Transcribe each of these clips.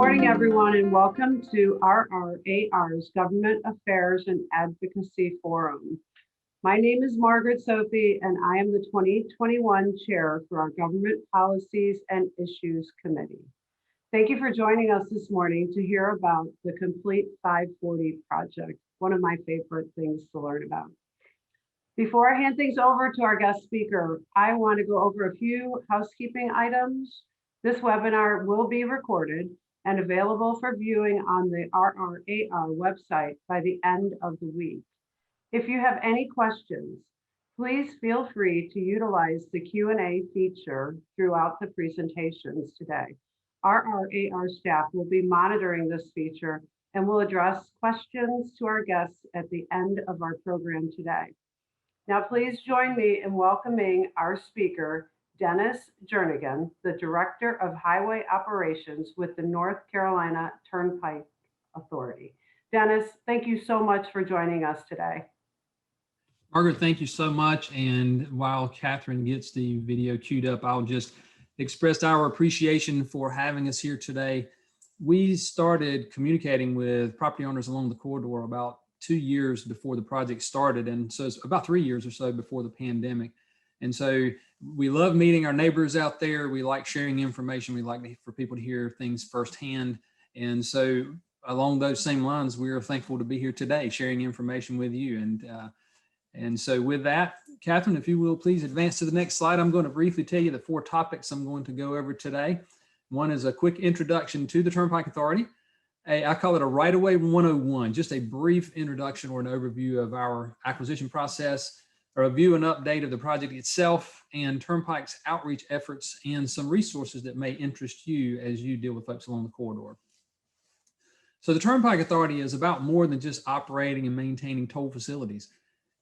morning, everyone, and welcome to RRAR's Government Affairs and Advocacy Forum. My name is Margaret Sophie, and I am the 2021 Chair for our Government Policies and Issues Committee. Thank you for joining us this morning to hear about the Complete 540 project, one of my favorite things to learn about. Before I hand things over to our guest speaker, I want to go over a few housekeeping items. This webinar will be recorded and available for viewing on the RRAR website by the end of the week. If you have any questions, please feel free to utilize the Q&A feature throughout the presentations today. RRAR staff will be monitoring this feature and will address questions to our guests at the end of our program today. Now, please join me in welcoming our speaker, Dennis Jernigan, the Director of Highway Operations with the North Carolina Turnpike Authority. Dennis, thank you so much for joining us today. Margaret, thank you so much. And while Catherine gets the video queued up, I'll just express our appreciation for having us here today. We started communicating with property owners along the corridor about 2 years before the project started. And so it's about 3 years or so before the pandemic. And so we love meeting our neighbors out there. We like sharing information. We like for people to hear things firsthand. And so along those same lines, we are thankful to be here today, sharing information with you. And so with that, Catherine, if you will, please advance to the next slide. I'm going to briefly tell you the 4 topics I'm going to go over today. One is a quick introduction to the Turnpike Authority. I call it a right-of-way 101, just a brief introduction or an overview of our acquisition process, a review and update of the project itself, and Turnpike's outreach efforts, and some resources that may interest you as you deal with folks along the corridor. So the Turnpike Authority is about more than just operating and maintaining toll facilities.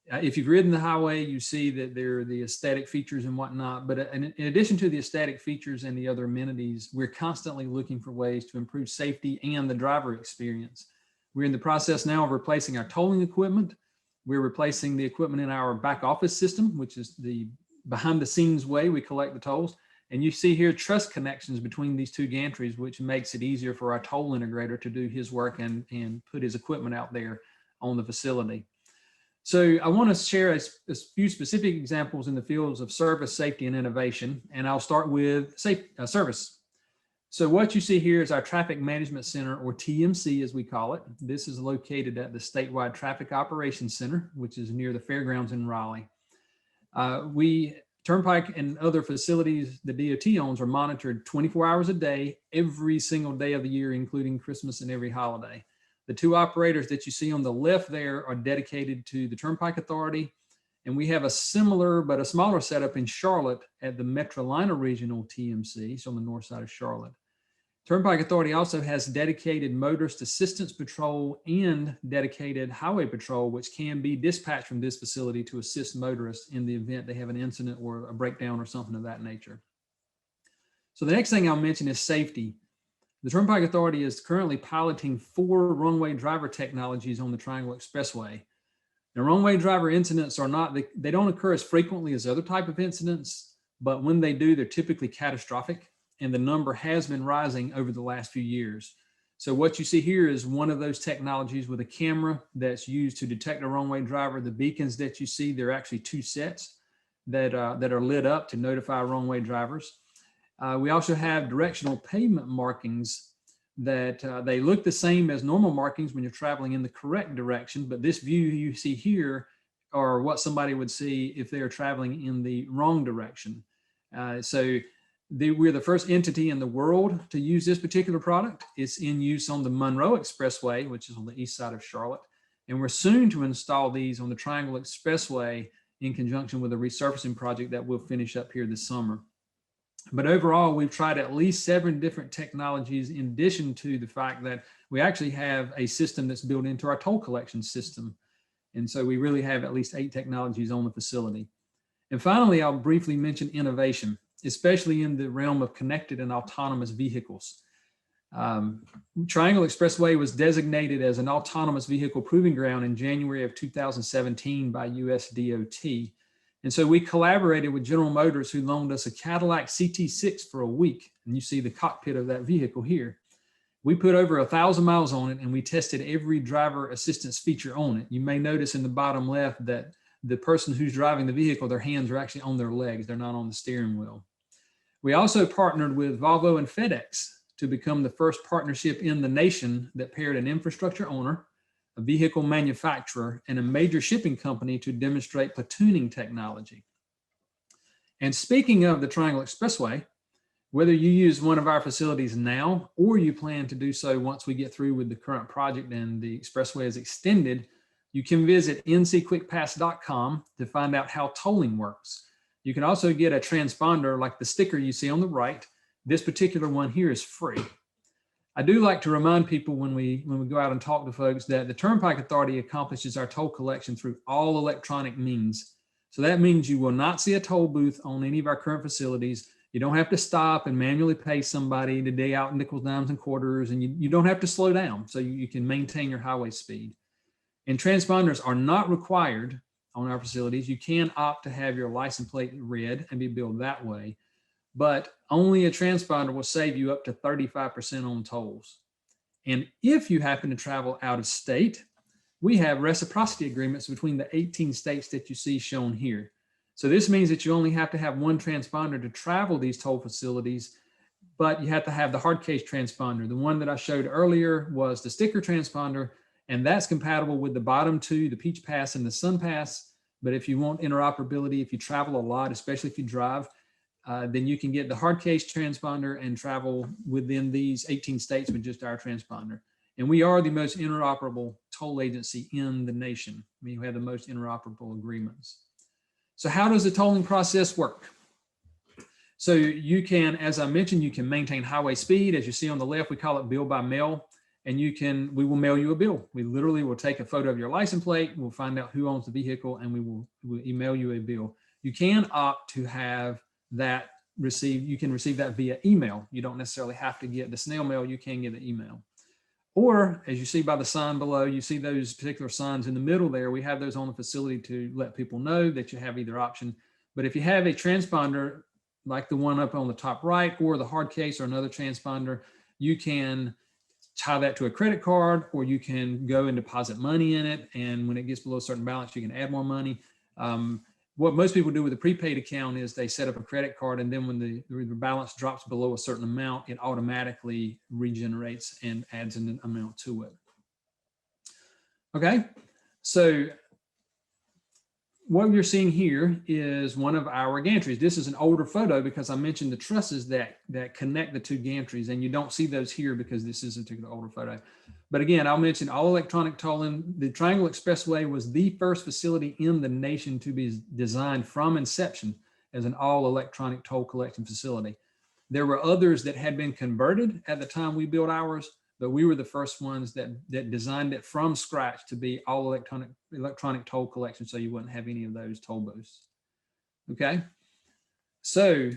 If you've ridden the highway, you see that there are the aesthetic features and whatnot, but in addition to the aesthetic features and the other amenities, we're constantly looking for ways to improve safety and the driver experience. We're in the process now of replacing our tolling equipment. We're replacing the equipment in our back office system, which is the behind the scenes way we collect the tolls. And you see here trust connections between these 2 gantries, which makes it easier for our toll integrator to do his work and put his equipment out there on the facility. So I want to share a few specific examples in the fields of service, safety, and innovation. And I'll start with service. So what you see here is our Traffic Management Center, or TMC as we call it. This is located at the Statewide Traffic Operations Center, which is near the fairgrounds in Raleigh. Turnpike and other facilities the DOT owns are monitored 24 hours a day, every single day of the year, including Christmas and every holiday. The 2 operators that you see on the left there are dedicated to the Turnpike Authority. And we have a similar but a smaller setup in Charlotte at the Metrolina Regional TMC, so on the north side of Charlotte. Turnpike Authority also has dedicated Motorist Assistance Patrol and dedicated Highway Patrol, which can be dispatched from this facility to assist motorists in the event they have an incident or a breakdown or something of that nature. So the next thing I'll mention is safety. The Turnpike Authority is currently piloting 4 runway driver technologies on the Triangle Expressway. Now, runway driver incidents they don't occur as frequently as other type of incidents, but when they do, they're typically catastrophic, and the number has been rising over the last few years. So what you see here is one of those technologies with a camera that's used to detect a runway driver. The beacons that you see, they're actually 2 sets that are lit up to notify runway drivers. We also have directional pavement markings that they look the same as normal markings when you're traveling in the correct direction, but this view you see here are what somebody would see if they are traveling in the wrong direction. We're the first entity in the world to use this particular product. It's in use on the Monroe Expressway, which is on the east side of Charlotte, and we're soon to install these on the Triangle Expressway in conjunction with a resurfacing project that we'll finish up here this summer. But overall, we've tried at least 7 different technologies, in addition to the fact that we actually have a system that's built into our toll collection system. And so we really have at least 8 technologies on the facility. And finally, I'll briefly mention innovation, especially in the realm of connected and autonomous vehicles. Triangle Expressway was designated as an autonomous vehicle proving ground in January of 2017 by US DOT. And so we collaborated with General Motors, who loaned us a Cadillac CT6 for a week. And you see the cockpit of that vehicle here. We put over 1,000 miles on it, and we tested every driver assistance feature on it. You may notice in the bottom left that the person who's driving the vehicle, their hands are actually on their legs. They're not on the steering wheel. We also partnered with Volvo and FedEx to become the first partnership in the nation that paired an infrastructure owner, a vehicle manufacturer, and a major shipping company to demonstrate platooning technology. And speaking of the Triangle Expressway, whether you use one of our facilities now or you plan to do so once we get through with the current project and the expressway is extended, you can visit ncquickpass.com to find out how tolling works. You can also get a transponder like the sticker you see on the right. This particular one here is free. I do like to remind people when we go out and talk to folks that the Turnpike Authority accomplishes our toll collection through all electronic means. So that means you will not see a toll booth on any of our current facilities. You don't have to stop and manually pay somebody to dig out nickels, dimes, and quarters, and you don't have to slow down, so you can maintain your highway speed. And transponders are not required on our facilities. You can opt to have your license plate read and be billed that way, but only a transponder will save you up to 35% on tolls. And if you happen to travel out of state, we have reciprocity agreements between the 18 states that you see shown here. So this means that you only have to have one transponder to travel these toll facilities, but you have to have the hard case transponder. The one that I showed earlier was the sticker transponder, and that's compatible with the bottom two, the Peach Pass and the Sun Pass. But if you want interoperability, if you travel a lot, especially if you drive, then you can get the hard case transponder and travel within these 18 states with just our transponder. And we are the most interoperable toll agency in the nation. I mean, we have the most interoperable agreements. So how does the tolling process work? So you can, as I mentioned, you can maintain highway speed. As you see on the left, we call it bill by mail. And we will mail you a bill. We literally will take a photo of your license plate. We'll find out who owns the vehicle, and we'll email you a bill. You can opt to have that received. You can receive that via email. You don't necessarily have to get the snail mail. You can get the email. Or as you see by the sign below, you see those particular signs in the middle there. We have those on the facility to let people know that you have either option. But if you have a transponder like the one up on the top right, or the hard case or another transponder, you can tie that to a credit card, or you can go and deposit money in it. And when it gets below a certain balance, you can add more money. What most people do with a prepaid account is they set up a credit card, and then when the balance drops below a certain amount, it automatically regenerates and adds an amount to it. Okay, so what you're seeing here is one of our gantries. This is an older photo because I mentioned the trusses that connect the two gantries, and you don't see those here because this is a particular older photo. But again, I'll mention all electronic tolling. The Triangle Expressway was the first facility in the nation to be designed from inception as an all electronic toll collection facility. There were others that had been converted at the time we built ours, but we were the first ones that designed it from scratch to be all electronic toll collection, so you wouldn't have any of those toll booths. Okay, so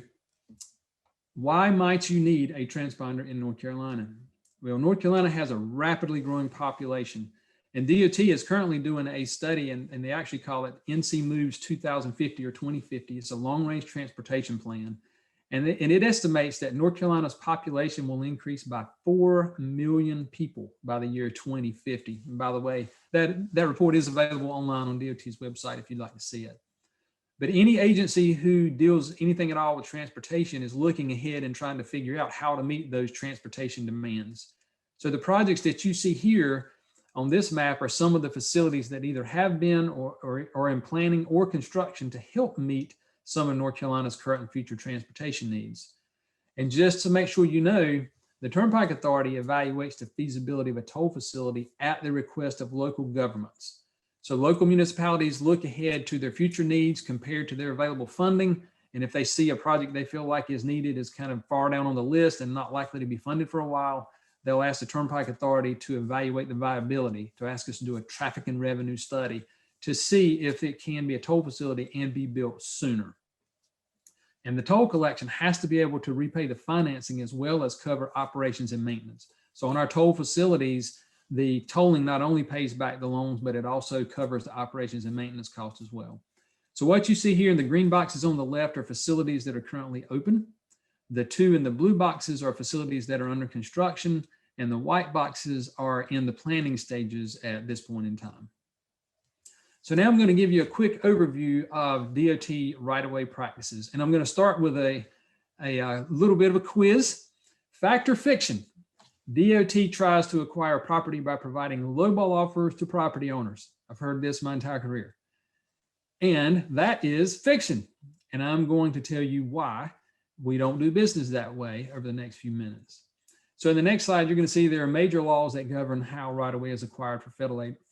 why might you need a transponder in North Carolina? Well, North Carolina has a rapidly growing population, and DOT is currently doing a study, and they actually call it NC Moves 2050 or 2050. It's a long-range transportation plan. And it estimates that North Carolina's population will increase by 4 million people by the year 2050. And by the way, that report is available online on DOT's website if you'd like to see it. But any agency who deals anything at all with transportation is looking ahead and trying to figure out how to meet those transportation demands. So the projects that you see here on this map are some of the facilities that either have been or are in planning or construction to help meet some of North Carolina's current and future transportation needs. And just to make sure you know, the Turnpike Authority evaluates the feasibility of a toll facility at the request of local governments. So local municipalities look ahead to their future needs compared to their available funding. And if they see a project they feel like is needed is kind of far down on the list and not likely to be funded for a while, they'll ask the Turnpike Authority to evaluate the viability, to ask us to do a traffic and revenue study to see if it can be a toll facility and be built sooner. And the toll collection has to be able to repay the financing as well as cover operations and maintenance. So on our toll facilities, the tolling not only pays back the loans, but it also covers the operations and maintenance costs as well. So what you see here in the green boxes on the left are facilities that are currently open. The two in the blue boxes are facilities that are under construction. and the white boxes are in the planning stages at this point in time. So now I'm going to give you a quick overview of DOT right-of-way practices, and I'm going to start with a little bit of a quiz. Fact or fiction? DOT tries to acquire property by providing lowball offers to property owners. I've heard this my entire career. And that is fiction. And I'm going to tell you why we don't do business that way over the next few minutes. So in the next slide, you're going to see there are major laws that govern how right-of-way is acquired for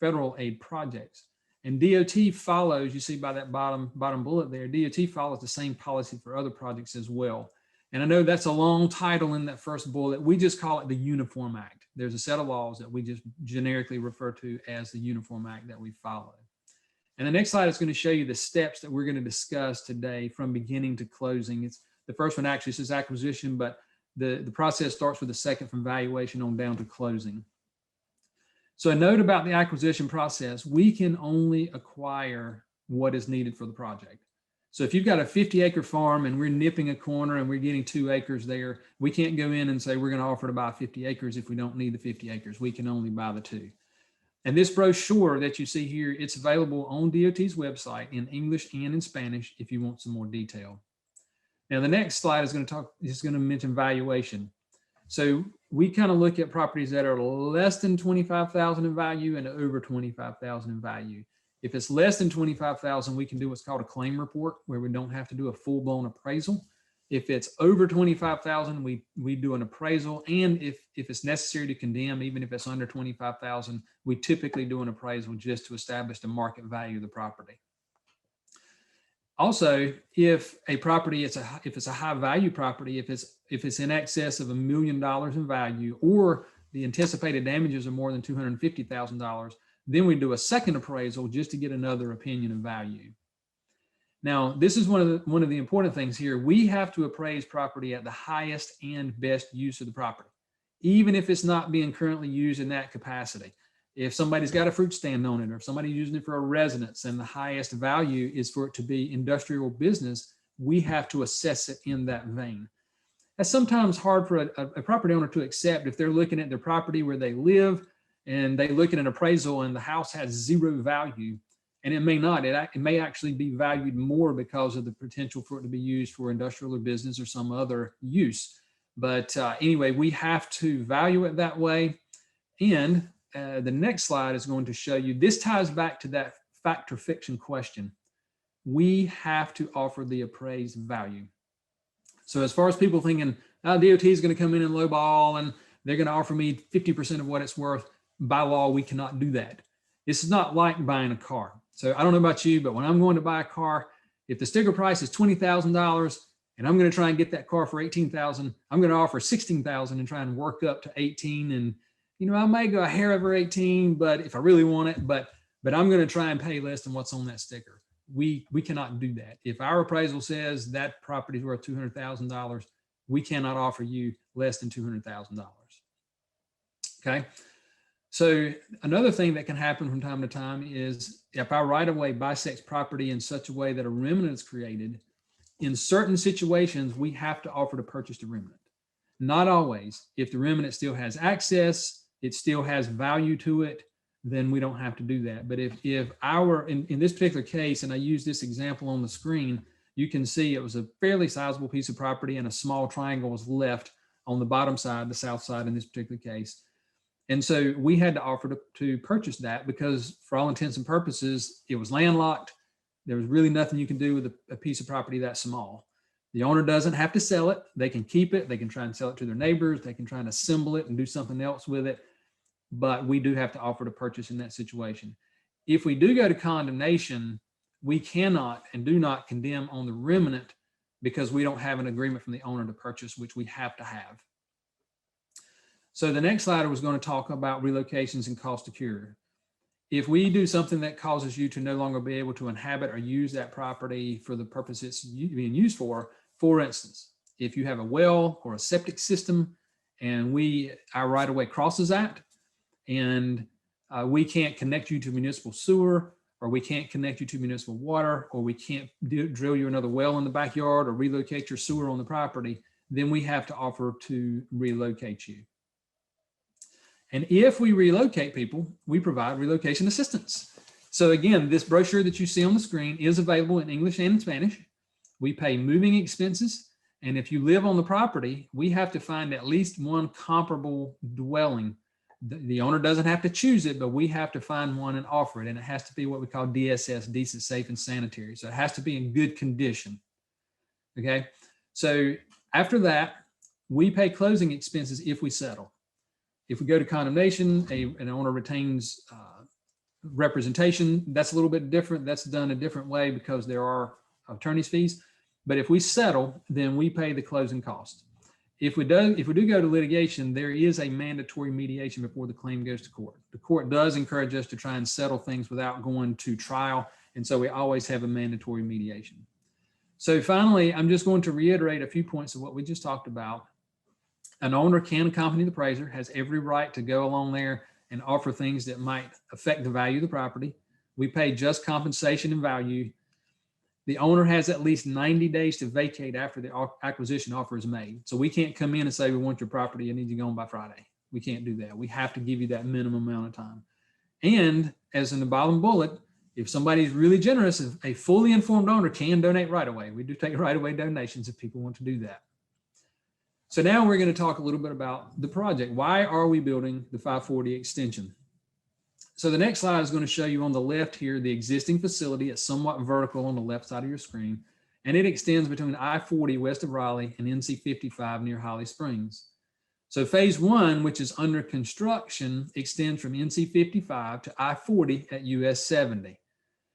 federal aid projects. And DOT follows, you see by that bottom bullet there, DOT follows the same policy for other projects as well. And I know that's a long title in that first bullet. We just call it the Uniform Act. There's a set of laws that we just generically refer to as the Uniform Act that we follow. And the next slide is going to show you the steps that we're going to discuss today from beginning to closing. It's the first one actually says acquisition, but the process starts with the second from valuation on down to closing. So a note about the acquisition process, we can only acquire what is needed for the project. So if you've got a 50-acre farm and we're nipping a corner and we're getting 2 acres there, we can't go in and say we're going to offer to buy 50 acres if we don't need the 50 acres. We can only buy the 2. And this brochure that you see here, it's available on DOT's website in English and in Spanish if you want some more detail. Now the next slide is going to mention valuation. So we kind of look at properties that are less than $25,000 in value and over $25,000 in value. If it's less than $25,000, we can do what's called a claim report, where we don't have to do a full-blown appraisal. If it's over $25,000, we do an appraisal. And if it's necessary to condemn, even if it's under $25,000, we typically do an appraisal just to establish the market value of the property. Also, if a property, if it's a high value property, if it's in excess of $1 million in value, or the anticipated damages are more than $250,000, then we do a second appraisal just to get another opinion of value. Now, this is one of the important things here. We have to appraise property at the highest and best use of the property, even if it's not being currently used in that capacity. If somebody's got a fruit stand on it, or if somebody's using it for a residence and the highest value is for it to be industrial business, we have to assess it in that vein. That's sometimes hard for a property owner to accept if they're looking at their property where they live and they look at an appraisal and the house has zero value, and it may not. It may actually be valued more because of the potential for it to be used for industrial or business or some other use. But anyway, we have to value it that way. And the next slide is going to show you, this ties back to that fact or fiction question. We have to offer the appraised value. So as far as people thinking, DOT is going to come in and lowball and they're going to offer me 50% of what it's worth, by law, we cannot do that. This is not like buying a car. So I don't know about you, but when I'm going to buy a car, if the sticker price is $20,000 and I'm going to try and get that car for $18,000, I'm going to offer $16,000 and try and work up to 18. And, you know, I may go a hair over 18, but if I really want it, but I'm going to try and pay less than what's on that sticker. We cannot do that. If our appraisal says that property is worth $200,000, we cannot offer you less than $200,000. Okay. So another thing that can happen from time to time is if our right-of-way bisects property in such a way that a remnant is created, in certain situations, we have to offer to purchase the remnant. Not always. If the remnant still has access, it still has value to it, then we don't have to do that. But if in this particular case, and I use this example on the screen, you can see it was a fairly sizable piece of property and a small triangle was left on the bottom side, the south side in this particular case. And so we had to offer to purchase that because for all intents and purposes, it was landlocked. There was really nothing you can do with a piece of property that small. The owner doesn't have to sell it. They can keep it. They can try and sell it to their neighbors. They can try and assemble it and do something else with it. But we do have to offer to purchase in that situation. If we do go to condemnation, we cannot and do not condemn on the remnant because we don't have an agreement from the owner to purchase, which we have to have. So the next slide was going to talk about relocations and cost to cure. If we do something that causes you to no longer be able to inhabit or use that property for the purpose it's being used for instance, if you have a well or a septic system and our right-of-way crosses that and we can't connect you to municipal sewer, or we can't connect you to municipal water, or we can't drill you another well in the backyard or relocate your sewer on the property, then we have to offer to relocate you. And if we relocate people, we provide relocation assistance. So again, this brochure that you see on the screen is available in English and in Spanish. We pay moving expenses. And if you live on the property, we have to find at least one comparable dwelling. The owner doesn't have to choose it, but we have to find one and offer it. And it has to be what we call DSS, decent, safe, and sanitary. So it has to be in good condition. Okay. So after that, we pay closing expenses if we settle. If we go to condemnation, an owner retains representation. That's a little bit different. That's done a different way because there are attorney's fees. But if we settle, then we pay the closing cost. If we do go to litigation, there is a mandatory mediation before the claim goes to court. The court does encourage us to try and settle things without going to trial. And so we always have a mandatory mediation. So finally, I'm just going to reiterate a few points of what we just talked about. An owner can accompany the appraiser, has every right to go along there and offer things that might affect the value of the property. We pay just compensation and value. The owner has at least 90 days to vacate after the acquisition offer is made. So we can't come in and say, we want your property, it needs to go on by Friday. We can't do that. We have to give you that minimum amount of time. And as in the bottom bullet, if somebody's really generous, a fully informed owner can donate right away. We do take right away donations if people want to do that. So now we're going to talk a little bit about the project. Why are we building the 540 extension? So the next slide is going to show you on the left here, the existing facility. It's somewhat vertical on the left side of your screen, and it extends between I-40 west of Raleigh and NC-55 near Holly Springs. So phase one, which is under construction, extends from NC-55 to I-40 at US 70.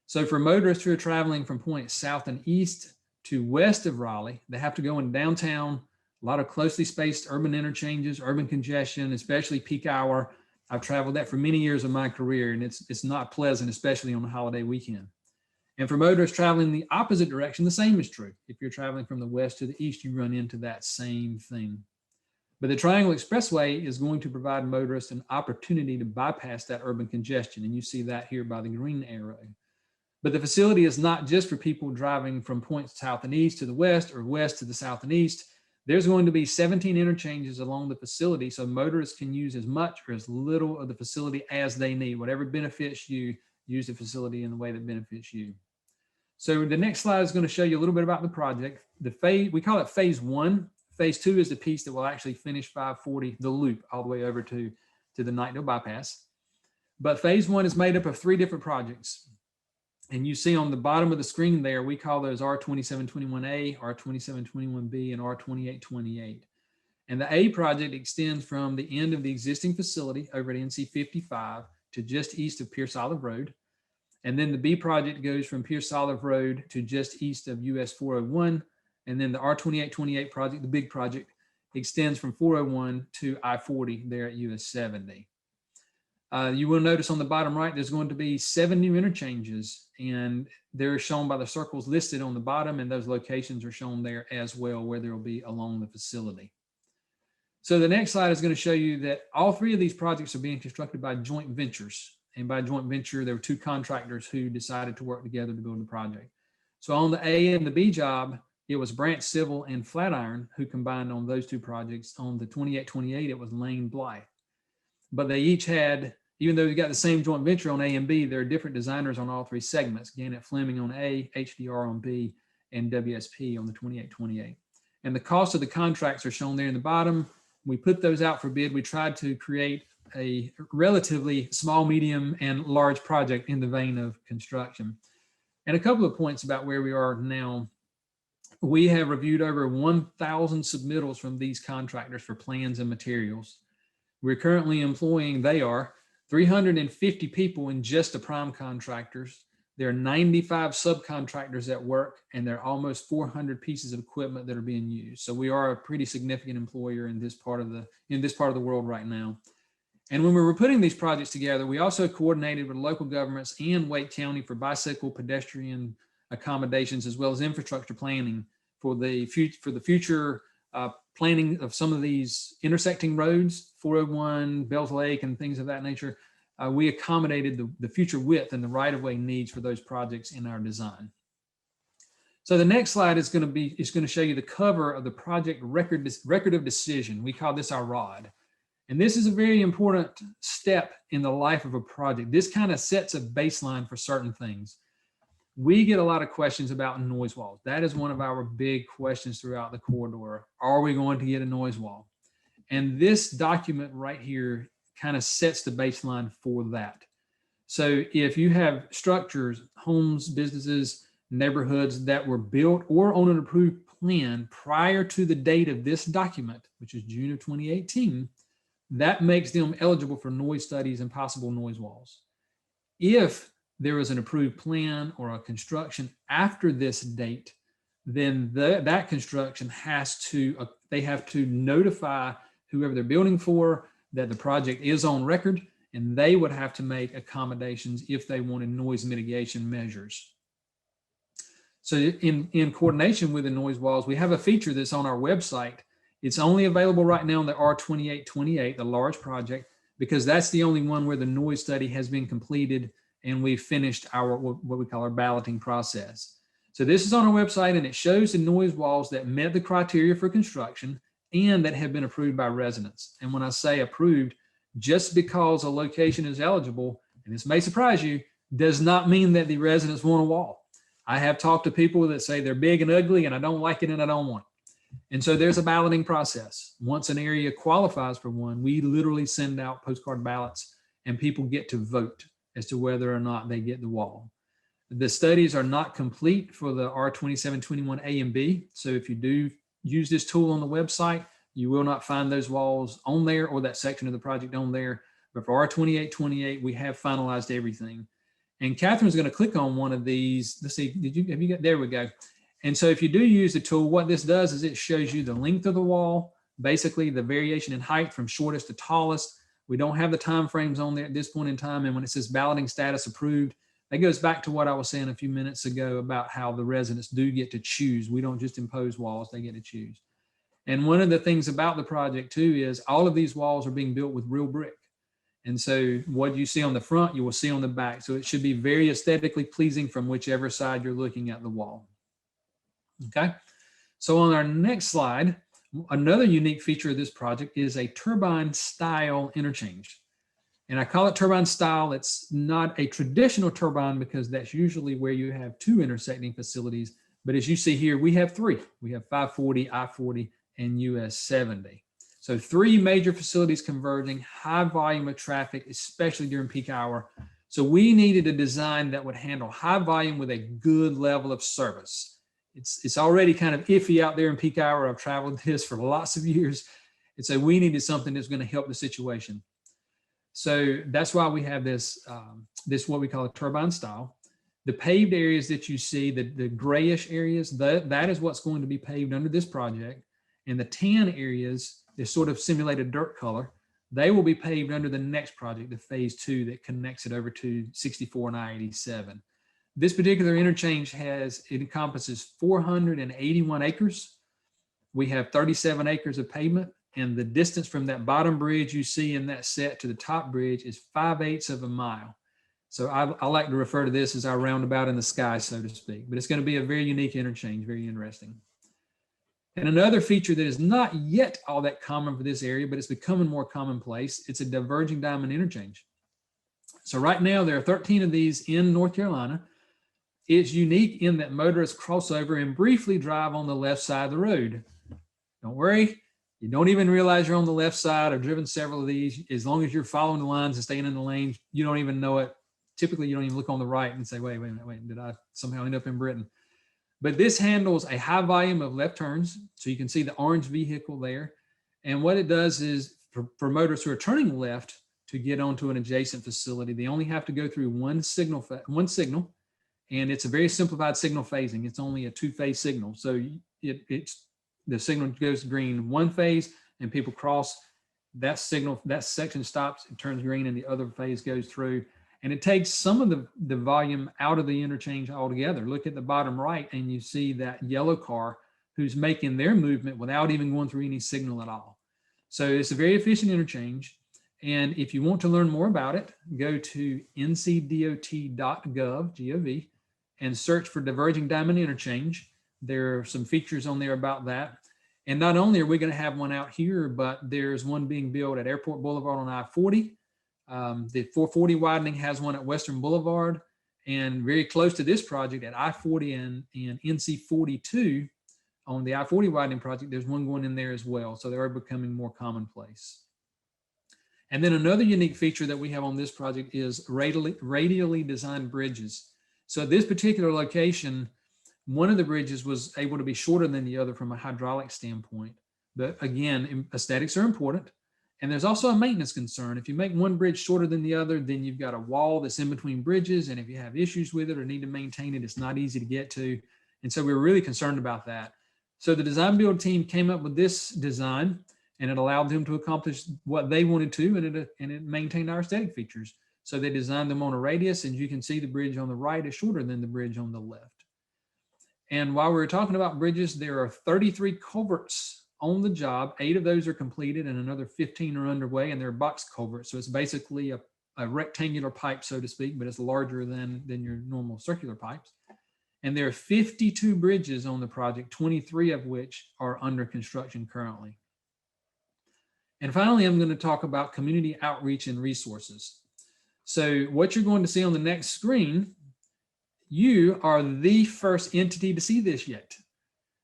So for motorists who are traveling from points south and east to west of Raleigh, they have to go in downtown, a lot of closely spaced urban interchanges, urban congestion, especially peak hour. I've traveled that for many years of my career, and it's not pleasant, especially on a holiday weekend. And for motorists traveling the opposite direction, the same is true. If you're traveling from the west to the east, you run into that same thing. But the Triangle Expressway is going to provide motorists an opportunity to bypass that urban congestion, and you see that here by the green arrow. But the facility is not just for people driving from points south and east to the west or west to the south and east. There's going to be 17 interchanges along the facility, so motorists can use as much or as little of the facility as they need. Whatever benefits you, use the facility in the way that benefits you. So the next slide is going to show you a little bit about the project. The phase, we call it phase one. Phase two is the piece that will actually finish 540, the loop, all the way over to the Knightdale bypass. But phase one is made up of 3 different projects. And you see on the bottom of the screen there, we call those R2721A, R2721B, and R2828. And the A project extends from the end of the existing facility over at NC-55 to just east of Pierce Olive Road. And then the B project goes from Pierce Olive Road to just east of US 401. And then the R2828 project, the big project, extends from 401 to I-40 there at US 70. You will notice on the bottom right, there's going to be 7 new interchanges, and they're shown by the circles listed on the bottom, and those locations are shown there as well, where there will be along the facility. So the next slide is going to show you that all 3 of these projects are being constructed by joint ventures. And by joint venture, there were 2 contractors who decided to work together to build the project. So on the A and the B job, it was Branch Civil and Flatiron who combined on those 2 projects. On the 2828, it was Lane Blythe. But they each had, even though you got the same joint venture on A and B, there are different designers on all 3 segments. Gannett Fleming on A, HDR on B, and WSP on the 2828. And the cost of the contracts are shown there in the bottom. We put those out for bid. We tried to create a relatively small, medium, and large project in the vein of construction. And a couple of points about where we are now. We have reviewed over 1,000 submittals from these contractors for plans and materials. We're currently employing, 350 people in just the prime contractors. There are 95 subcontractors at work, and there are almost 400 pieces of equipment that are being used. So we are a pretty significant employer in this part of the world right now. And when we were putting these projects together, we also coordinated with local governments and Wake County for bicycle pedestrian accommodations, as well as infrastructure planning for the future planning of some of these intersecting roads, 401, Bells Lake, and things of that nature. We accommodated the future width and the right-of-way needs for those projects in our design. So the next slide is going to show you the cover of the project record of decision. We call this our ROD. And this is a very important step in the life of a project. This kind of sets a baseline for certain things. We get a lot of questions about noise walls. That is one of our big questions throughout the corridor. Are we going to get a noise wall? And this document right here kind of sets the baseline for that. So if you have structures, homes, businesses, neighborhoods that were built or on an approved plan prior to the date of this document, which is June of 2018, that makes them eligible for noise studies and possible noise walls. If there is an approved plan or a construction after this date, then that construction has to, they have to notify whoever they're building for that the project is on record, and they would have to make accommodations if they wanted noise mitigation measures. So in coordination with the noise walls, we have a feature that's on our website. It's only available right now in the R2828, the large project, because that's the only one where the noise study has been completed and we've finished our, what we call our balloting process. So this is on our website, and it shows the noise walls that met the criteria for construction and that have been approved by residents. And when I say approved, just because a location is eligible, and this may surprise you, does not mean that the residents want a wall. I have talked to people that say they're big and ugly and I don't like it and I don't want it. And so there's a balloting process. Once an area qualifies for one, we literally send out postcard ballots and people get to vote as to whether or not they get the wall. The studies are not complete for the R2721A and B. So if you do use this tool on the website, you will not find those walls on there or that section of the project on there. But for R2828, we have finalized everything. And Catherine's going to click on one of these. Let's see, have you got, there we go. And so if you do use the tool, what this does is it shows you the length of the wall, basically the variation in height from shortest to tallest. We don't have the time frames on there at this point in time. And when it says balloting status approved, that goes back to what I was saying a few minutes ago about how the residents do get to choose. We don't just impose walls, they get to choose. And one of the things about the project too is all of these walls are being built with real brick. And so what you see on the front, you will see on the back. So it should be very aesthetically pleasing from whichever side you're looking at the wall. Okay. So on our next slide, another unique feature of this project is a turbine style interchange. And I call it turbine style. It's not a traditional turbine because that's usually where you have two intersecting facilities. But as you see here, we have three. We have 540, I-40, and US 70. So three major facilities converging, high volume of traffic, especially during peak hour. So we needed a design that would handle high volume with a good level of service. It's already kind of iffy out there in peak hour. I've traveled this for lots of years. And so we needed something that's going to help the situation. So that's why we have this, what we call a turbine style. The paved areas that you see, the grayish areas, that is what's going to be paved under this project. And the tan areas, they sort of simulated dirt color. They will be paved under the next project, the phase 2 that connects it over to 64 and I-87. This particular interchange it encompasses 481 acres. We have 37 acres of pavement, and the distance from that bottom bridge you see in that set to the top bridge is 5/8 of a mile. So I like to refer to this as our roundabout in the sky, so to speak, but it's going to be a very unique interchange, very interesting. And another feature that is not yet all that common for this area, but it's becoming more commonplace, it's a diverging diamond interchange. So right now there are 13 of these in North Carolina. It's unique in that motorists cross over and briefly drive on the left side of the road. Don't worry, you don't even realize you're on the left side. I've driven several of these. As long as you're following the lines and staying in the lanes, you don't even know it. Typically, you don't even look on the right and say, wait, did I somehow end up in Britain? But this handles a high volume of left turns. So you can see the orange vehicle there. And what it does is for motorists who are turning left to get onto an adjacent facility, they only have to go through one signal. And it's a very simplified signal phasing. It's only a two-phase signal. So the signal goes green one phase and people cross that signal, that section stops, it turns green and the other phase goes through. And it takes some of the volume out of the interchange altogether. Look at the bottom right and you see that yellow car who's making their movement without even going through any signal at all. So it's a very efficient interchange. And if you want to learn more about it, go to ncdot.gov, and search for diverging diamond interchange. There are some features on there about that. And not only are we going to have one out here, but there's one being built at Airport Boulevard on I-40. The 440 widening has one at Western Boulevard, and very close to this project at I-40 and NC-42 on the I-40 widening project, there's one going in there as well. So they are becoming more commonplace. And then another unique feature that we have on this project is radially designed bridges. So at this particular location, one of the bridges was able to be shorter than the other from a hydraulic standpoint. But again, aesthetics are important. And there's also a maintenance concern. If you make one bridge shorter than the other, then you've got a wall that's in between bridges. And if you have issues with it or need to maintain it, it's not easy to get to. And so we were really concerned about that. So the design build team came up with this design, and it allowed them to accomplish what they wanted to, and it maintained our aesthetic features. So they designed them on a radius, and you can see the bridge on the right is shorter than the bridge on the left. And while we were talking about bridges, there are 33 culverts on the job. 8 of those are completed and another 15 are underway, and they're box culverts. So it's basically a rectangular pipe, so to speak, but it's larger than your normal circular pipes. And there are 52 bridges on the project, 23 of which are under construction currently. And finally, I'm going to talk about community outreach and resources. So what you're going to see on the next screen, you are the first entity to see this yet.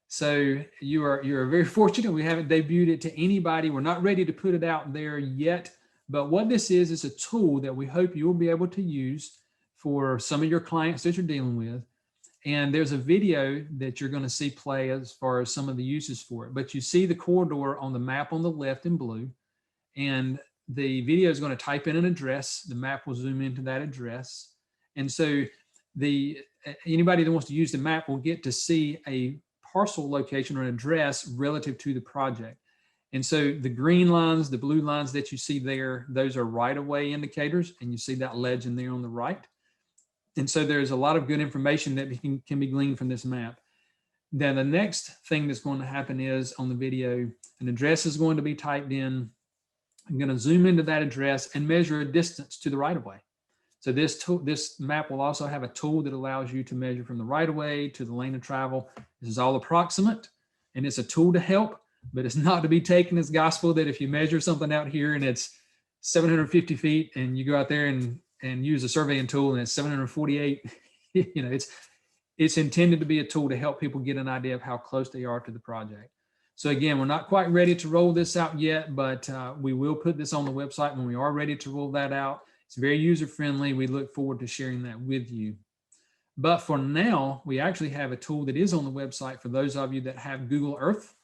So you're very fortunate. We haven't debuted it to anybody. We're not ready to put it out there yet. But what this is a tool that we hope you'll be able to use for some of your clients that you're dealing with. And there's a video that you're going to see play as far as some of the uses for it. But you see the corridor on the map on the left in blue, and the video is going to type in an address. The map will zoom into that address. And so anybody that wants to use the map will get to see a parcel location or an address relative to the project. And so the green lines, the blue lines that you see there, those are right-of-way indicators, and you see that legend there on the right. And so there's a lot of good information that can be gleaned from this map. Then the next thing that's going to happen is on the video, an address is going to be typed in. I'm going to zoom into that address and measure a distance to the right-of-way. So this map will also have a tool that allows you to measure from the right-of-way to the lane of travel. This is all approximate, and it's a tool to help, but it's not to be taken as gospel that if you measure something out here and it's 750 feet and you go out there and use a surveying tool and it's 748, you know, it's intended to be a tool to help people get an idea of how close they are to the project. So again, we're not quite ready to roll this out yet, but we will put this on the website when we are ready to roll that out. It's very user-friendly. We look forward to sharing that with you. But for now, we actually have a tool that is on the website for those of you that have Google Earth.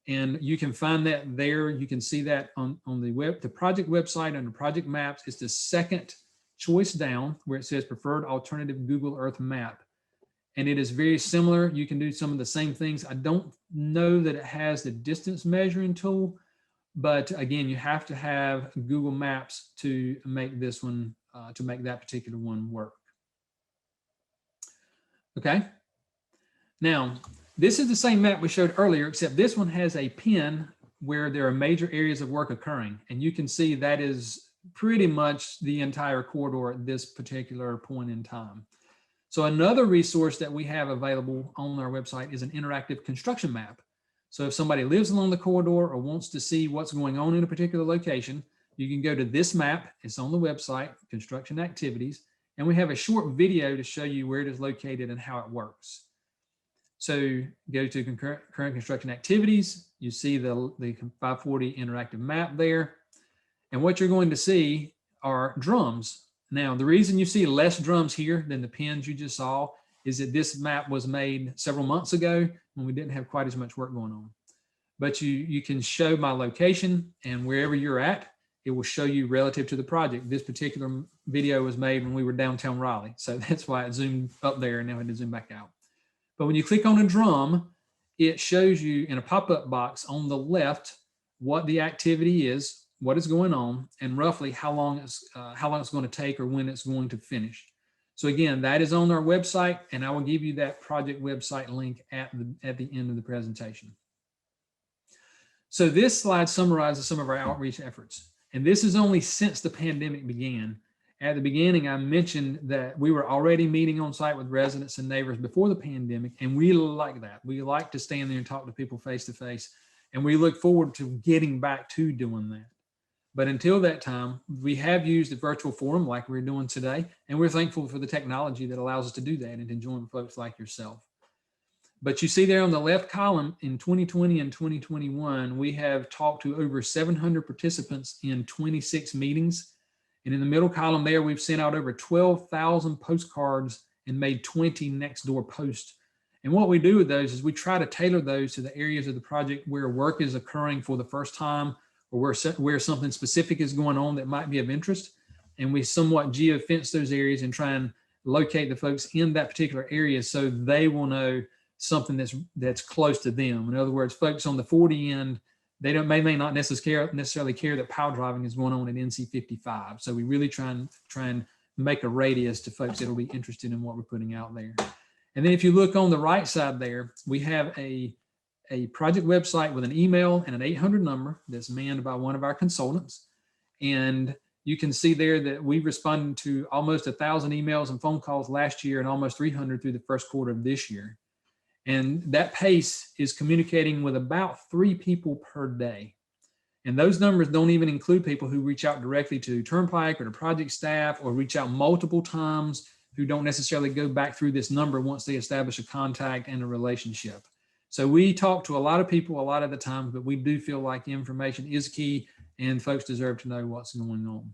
And you can find that there. You can see that on the project website under project maps. It's the second choice down where it says preferred alternative Google Earth map. And it is very similar. You can do some of the same things. I don't know that it has the distance measuring tool, but again, you have to have Google Maps to make this one, to make that particular one work. Okay. Now, this is the same map we showed earlier, except this one has a pin where there are major areas of work occurring. And you can see that is pretty much the entire corridor at this particular point in time. So another resource that we have available on our website is an interactive construction map. So if somebody lives along the corridor or wants to see what's going on in a particular location, you can go to this map. It's on the website, construction activities, and we have a short video to show you where it is located and how it works. So go to current construction activities. You see the 540 interactive map there. And what you're going to see are drums. Now, the reason you see less drums here than the pins you just saw is that this map was made several months ago when we didn't have quite as much work going on. But you can show my location, and wherever you're at, it will show you relative to the project. This particular video was made when we were downtown Raleigh. So that's why it zoomed up there and now it had to zoom back out. But when you click on a drum, it shows you in a pop-up box on the left what the activity is, what is going on, and roughly how long it's going to take or when it's going to finish. So again, that is on our website, and I will give you that project website link at the end of the presentation. So this slide summarizes some of our outreach efforts, and this is only since the pandemic began. At the beginning, I mentioned that we were already meeting on site with residents and neighbors before the pandemic, and we like that. We like to stand there and talk to people face to face. And we look forward to getting back to doing that. But until that time, we have used the virtual forum like we're doing today, and we're thankful for the technology that allows us to do that and to join folks like yourself. But you see there on the left column, in 2020 and 2021, we have talked to over 700 participants in 26 meetings. And in the middle column there, we've sent out over 12,000 postcards and made 20 next door posts. And what we do with those is we try to tailor those to the areas of the project where work is occurring for the first time, or where something specific is going on that might be of interest. And we somewhat geofence those areas and try and locate the folks in that particular area so they will know something that's close to them. In other words, folks on the 40 end, they may not necessarily care that power driving is going on at NC 55. So we really try and make a radius to folks that will be interested in what we're putting out there. And then if you look on the right side there, we have a project website with an email and an 800 number that's manned by one of our consultants. And you can see there that we responded to almost 1,000 emails and phone calls last year and almost 300 through the first quarter of this year. And that pace is communicating with about 3 people per day. And those numbers don't even include people who reach out directly to Turnpike or to project staff, or reach out multiple times, who don't necessarily go back through this number once they establish a contact and a relationship. So we talk to a lot of people a lot of the time, but we do feel like information is key and folks deserve to know what's going on.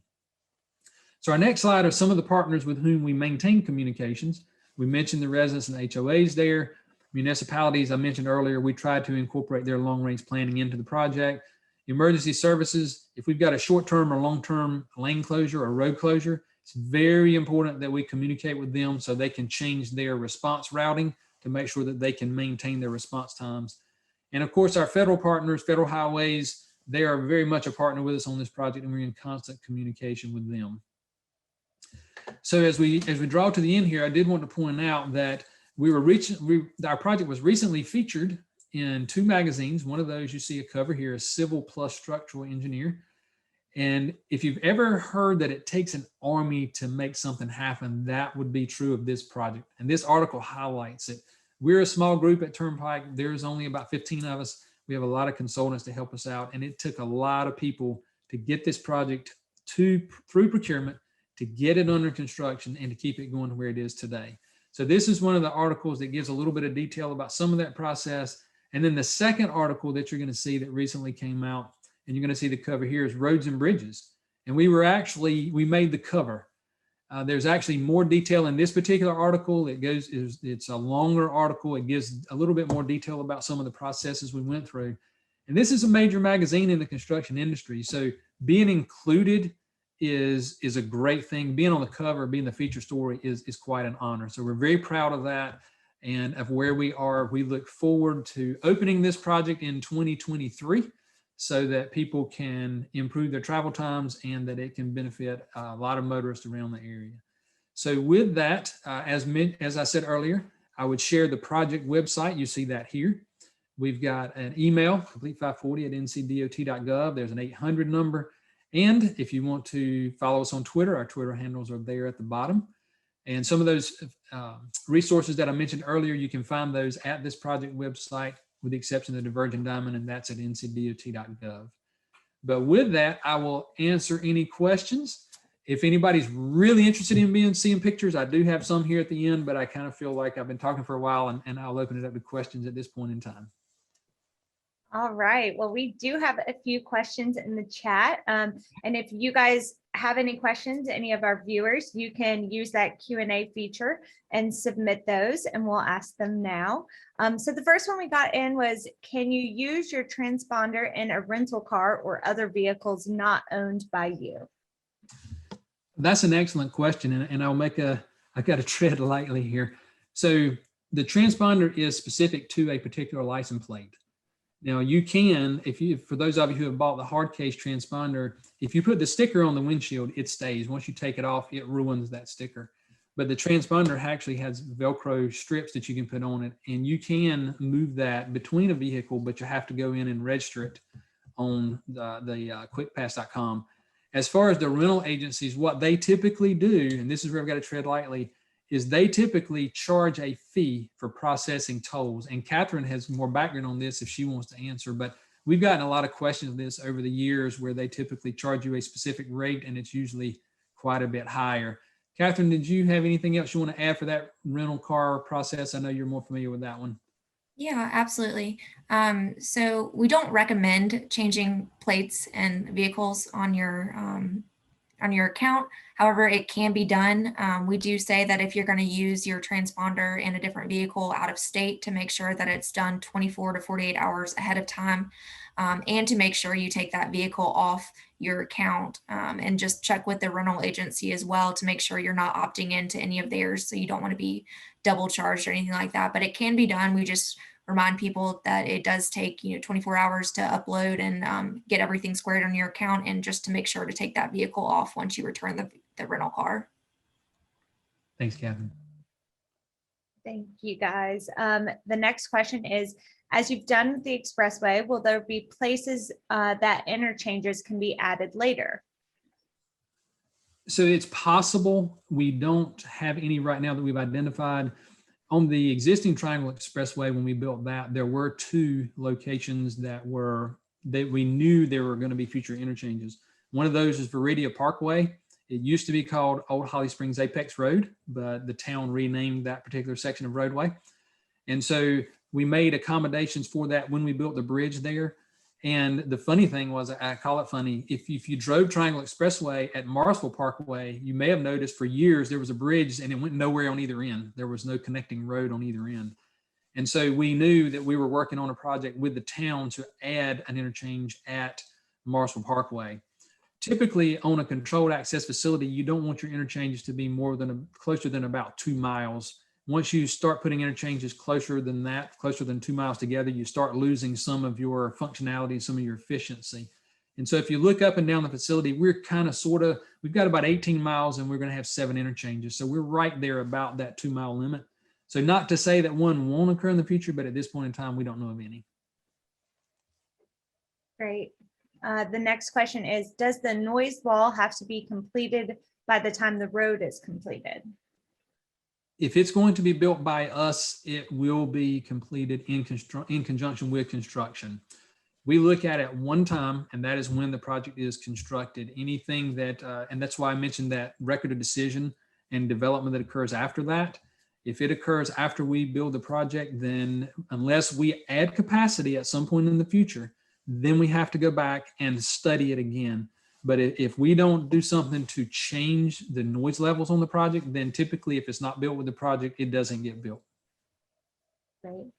So our next slide are some of the partners with whom we maintain communications. We mentioned the residents and HOAs there. Municipalities, I mentioned earlier, we try to incorporate their long-range planning into the project. Emergency services, if we've got a short-term or long-term lane closure or road closure, it's very important that we communicate with them so they can change their response routing to make sure that they can maintain their response times. And of course, our federal partners, federal highways, they are very much a partner with us on this project, and we're in constant communication with them. So as we draw to the end here, I did want to point out that our project was recently featured in 2 magazines. One of those you see a cover here is Civil Plus Structural Engineer. And if you've ever heard that it takes an army to make something happen, that would be true of this project. And this article highlights it. We're a small group at Turnpike. There's only about 15 of us. We have a lot of consultants to help us out. And it took a lot of people to get this project through procurement, to get it under construction, and to keep it going to where it is today. So this is one of the articles that gives a little bit of detail about some of that process. And then the second article that you're going to see that recently came out, and you're going to see the cover here, is Roads and Bridges. And we made the cover. There's actually more detail in this particular article. It's a longer article. It gives a little bit more detail about some of the processes we went through. And this is a major magazine in the construction industry. So being included is a great thing. Being on the cover, being the feature story is quite an honor. So we're very proud of that and of where we are. We look forward to opening this project in 2023 so that people can improve their travel times and that it can benefit a lot of motorists around the area. So with that, as I said earlier, I would share the project website. You see that here. We've got an email, complete540@ncdot.gov. There's an 800 number. And if you want to follow us on Twitter, our Twitter handles are there at the bottom. And some of those resources that I mentioned earlier, you can find those at this project website, with the exception of the Virgin Diamond, and that's at ncdot.gov. But with that, I will answer any questions. If anybody's really interested in seeing pictures, I do have some here at the end, but I kind of feel like I've been talking for a while, and I'll open it up to questions at this point in time. All right. Well, we do have a few questions in the chat. And if you guys have any questions, any of our viewers, you can use that Q&A feature and submit those, and we'll ask them now. So the first one we got in was, can you use your transponder in a rental car or other vehicles not owned by you? That's an excellent question. And I got to tread lightly here. So the transponder is specific to a particular license plate. Now you can, for those of you who have bought the hard case transponder, if you put the sticker on the windshield, it stays. Once you take it off, it ruins that sticker. But the transponder actually has Velcro strips that you can put on it, and you can move that between a vehicle, but you have to go in and register it on the quickpass.com. As far as the rental agencies, what they typically do, and this is where I've got to tread lightly, is they typically charge a fee for processing tolls. And Catherine has more background on this if she wants to answer, but we've gotten a lot of questions on this over the years where they typically charge you a specific rate and it's usually quite a bit higher. Catherine, did you have anything else you want to add for that rental car process? I know you're more familiar with that one. Yeah, absolutely. So we don't recommend changing plates and vehicles on your account. However, it can be done. We do say that if you're going to use your transponder in a different vehicle out of state, to make sure that it's done 24 to 48 hours ahead of time, and to make sure you take that vehicle off your account, and just check with the rental agency as well to make sure you're not opting into any of theirs. So you don't want to be double charged or anything like that, but it can be done. We just remind people that it does take 24 hours to upload and get everything squared on your account, and just to make sure to take that vehicle off once you return the rental car. Thanks, Catherine. Thank you, guys. The next question is, as you've done with the expressway, will there be places that interchanges can be added later? So it's possible. We don't have any right now that we've identified. On the existing Triangle Expressway, when we built that, there were 2 locations that we knew there were going to be future interchanges. One of those is Viridia Parkway. It used to be called Old Holly Springs Apex Road, but the town renamed that particular section of roadway. And so we made accommodations for that when we built the bridge there. And the funny thing was, I call it funny, if you drove Triangle Expressway at Morrisville Parkway, you may have noticed for years there was a bridge and it went nowhere on either end. There was no connecting road on either end. And so we knew that we were working on a project with the town to add an interchange at Morrisville Parkway. Typically on a controlled access facility, you don't want your interchanges to be closer than about 2 miles. Once you start putting interchanges closer than 2 miles together, you start losing some of your functionality, some of your efficiency. And so if you look up and down the facility, we're we've got about 18 miles and we're going to have 7 interchanges. So we're right there about that 2 mile limit. So not to say that one won't occur in the future, but at this point in time, we don't know of any. Great. The next question is, does the noise wall have to be completed by the time the road is completed? If it's going to be built by us, it will be completed in conjunction with construction. We look at it one time, and that is when the project is constructed. Anything that, and that's why I mentioned that record of decision and development that occurs after that. If it occurs after we build the project, then unless we add capacity at some point in the future, then we have to go back and study it again. But if we don't do something to change the noise levels on the project, then typically if it's not built with the project, it doesn't get built. Great.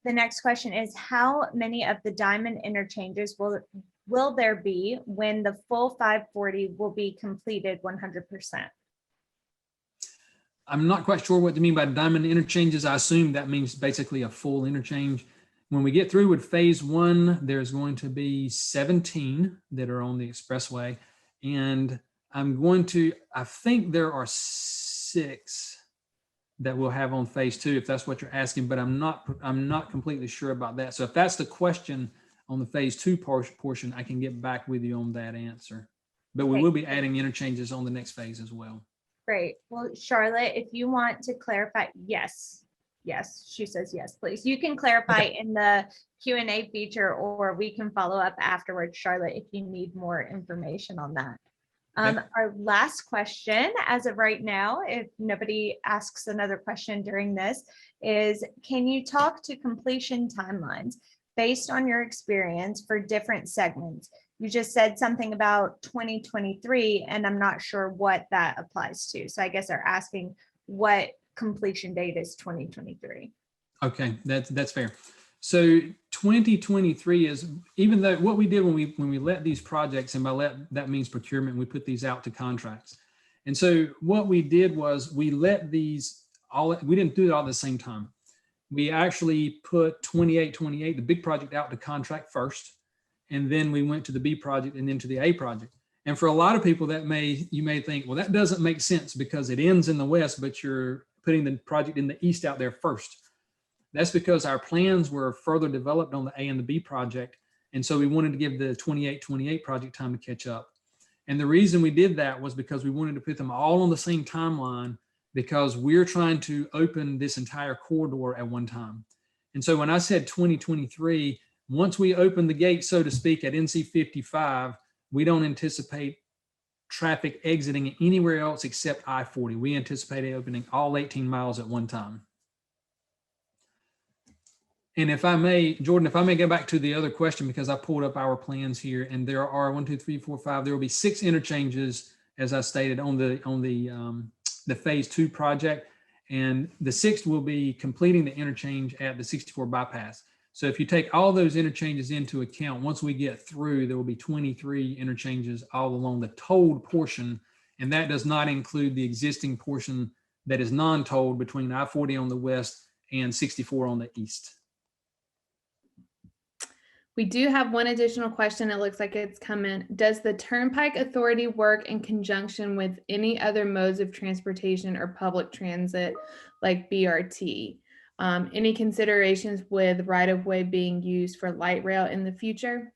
The next question is, how many of the diamond interchanges will there be when the full 540 will be completed 100%? I'm not quite sure what you mean by diamond interchanges. I assume that means basically a full interchange. When we get through with phase 1, there's going to be 17 that are on the expressway. And I think there are 6 that we'll have on phase 2, if that's what you're asking, but I'm not completely sure about that. So if that's the question on the phase 2 portion, I can get back with you on that answer. But we will be adding interchanges on the next phase as well. Great. Well, Charlotte, if you want to clarify, yes, she says yes, please. You can clarify in the Q&A feature, or we can follow up afterwards, Charlotte, if you need more information on that. Our last question as of right now, if nobody asks another question during this, is can you talk to completion timelines based on your experience for different segments? You just said something about 2023, and I'm not sure what that applies to. So I guess they're asking what completion date is 2023. Okay, that's fair. So 2023 is, even though what we did when we let these projects, and by that means procurement, we put these out to contracts. And so what we did was we let these all, we didn't do it all at the same time. We actually put 28, the big project, out to contract first, and then we went to the B project and then to the A project. And for a lot of people, you may think, well, that doesn't make sense because it ends in the west, but you're putting the project in the east out there first. That's because our plans were further developed on the A and the B project. And so we wanted to give the 28 project time to catch up. And the reason we did that was because we wanted to put them all on the same timeline, because we're trying to open this entire corridor at one time. And so when I said 2023, Once we open the gate, so to speak, at NC 55, we don't anticipate traffic exiting anywhere else except I-40. We anticipate opening all 18 miles at one time. And if I may, Jordan, if I may go back to the other question, because I pulled up our plans here, and there are 1, 2, 3, 4, 5. There will be 6 interchanges, as I stated, on the phase 2 project, and the 6th will be completing the interchange at the 64 bypass. So if you take all those interchanges into account, once we get through, there will be 23 interchanges all along the tolled portion, and that does not include the existing portion that is non-tolled between I-40 on the west and 64 on the east. We do have one additional question. It looks like it's come in. Does the Turnpike Authority work in conjunction with any other modes of transportation or public transit like BRT? Any considerations with right-of-way being used for light rail in the future?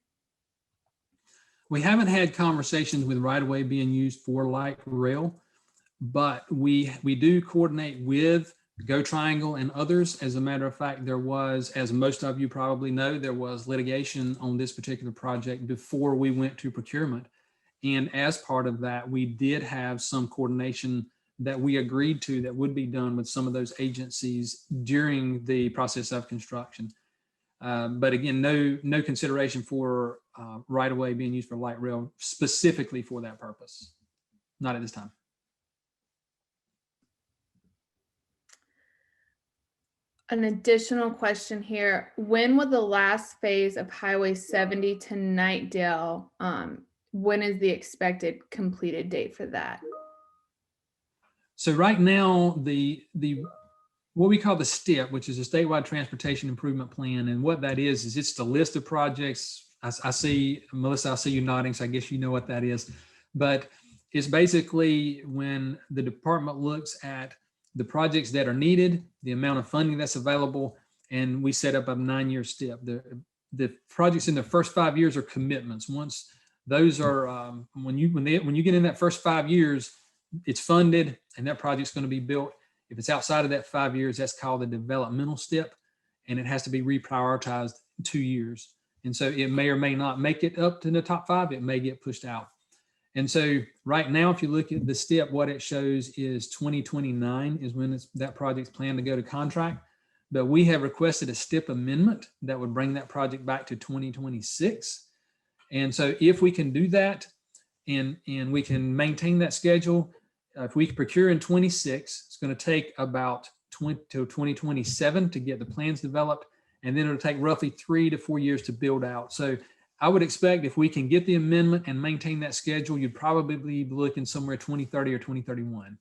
We haven't had conversations with right-of-way being used for light rail, but we do coordinate with Go Triangle and others. As a matter of fact, there was, as most of you probably know, there was litigation on this particular project before we went to procurement. And as part of that, we did have some coordination that we agreed to that would be done with some of those agencies during the process of construction. But again, no consideration for right-of-way being used for light rail specifically for that purpose. Not at this time. An additional question here. When will the last phase of Highway 70 to Nightdale, when is the expected completed date for that? So right now, the what we call the STIP, which is a statewide transportation improvement plan, and what that is it's the list of projects. I see, Melissa, I see you nodding, so I guess you know what that is. But it's basically when the department looks at the projects that are needed, the amount of funding that's available, and we set up a 9-year STIP. The projects in the first 5 years are commitments. Once those are, when you get in that first 5 years, it's funded and that project's going to be built. If it's outside of that 5 years, that's called the developmental STIP, and it has to be reprioritized 2 years. And so it may or may not make it up to the top 5. It may get pushed out. And so right now, if you look at the STIP, what it shows is 2029 is when that project's planned to go to contract. But we have requested a STIP amendment that would bring that project back to 2026. And so if we can do that and we can maintain that schedule, if we procure in 26, it's going to take about 2027 to get the plans developed. And then it'll take roughly 3 to 4 years to build out. So I would expect if we can get the amendment and maintain that schedule, you'd probably be looking somewhere 2030 or 2031.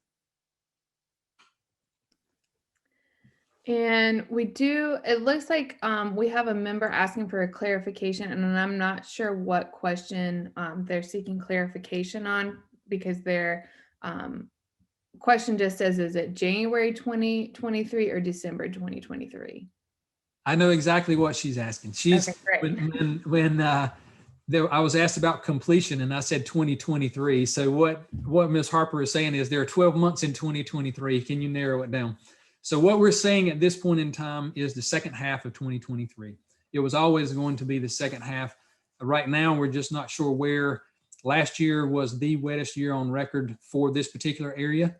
And we do, it looks like we have a member asking for a clarification, and I'm not sure what question they're seeking clarification on, because their question just says, is it January 2023 or December 2023? I know exactly what she's asking. She's Okay, great. when I was asked about completion, and I said 2023. So what Ms. Harper is saying is there are 12 months in 2023. Can you narrow it down? So what we're saying at this point in time is the second half of 2023. It was always going to be the second half. Right now, we're just not sure where. Last year was the wettest year on record for this particular area.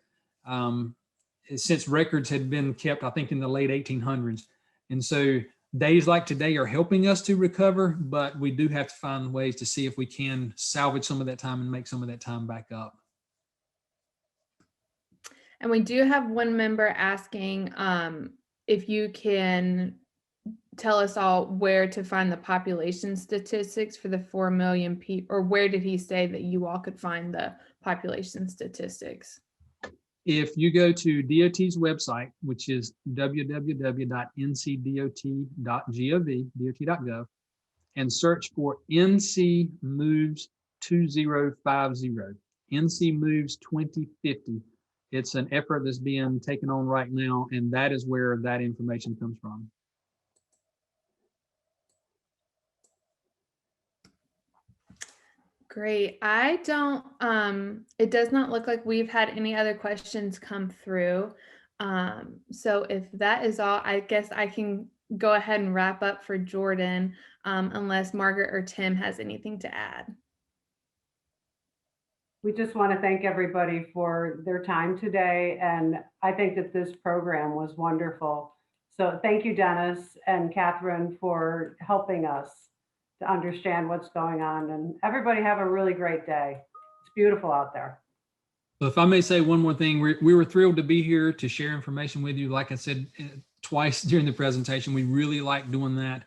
Since records had been kept, I think, in the late 1800s. And so days like today are helping us to recover, but we do have to find ways to see if we can salvage some of that time and make some of that time back up. And we do have one member asking if you can tell us all where to find the population statistics for the 4 million people, or where did he say that you all could find the population statistics? If you go to DOT's website, which is www.ncdot.gov, and search for NC Moves 2050, NC Moves 2050. It's an effort that's being taken on right now, and that is where that information comes from. Great. I don't, it does not look like we've had any other questions come through. So if that is all, I guess I can go ahead and wrap up for Jordan, unless Margaret or Tim has anything to add. We just want to thank everybody for their time today. And I think that this program was wonderful. So thank you, Dennis and Catherine, for helping us to understand what's going on. And everybody have a really great day. It's beautiful out there. So if I may say one more thing, we were thrilled to be here to share information with you. Like I said twice during the presentation, we really like doing that.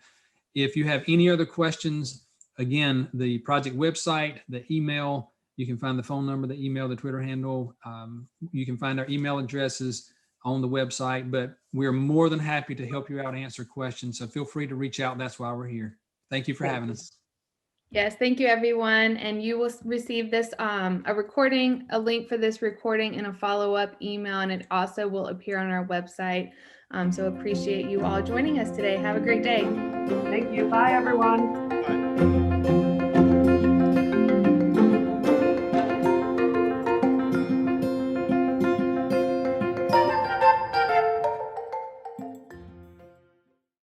If you have any other questions, again, the project website, the email, you can find the phone number, the email, the Twitter handle. You can find our email addresses on the website, but we're more than happy to help you out, answer questions. So feel free to reach out. That's why we're here. Thank you for having us. Yes, thank you, everyone. And you will receive this, a link for this recording and a follow-up email, and it also will appear on our website. So appreciate you all joining us today. Have a great day. Thank you. Bye, everyone. Bye.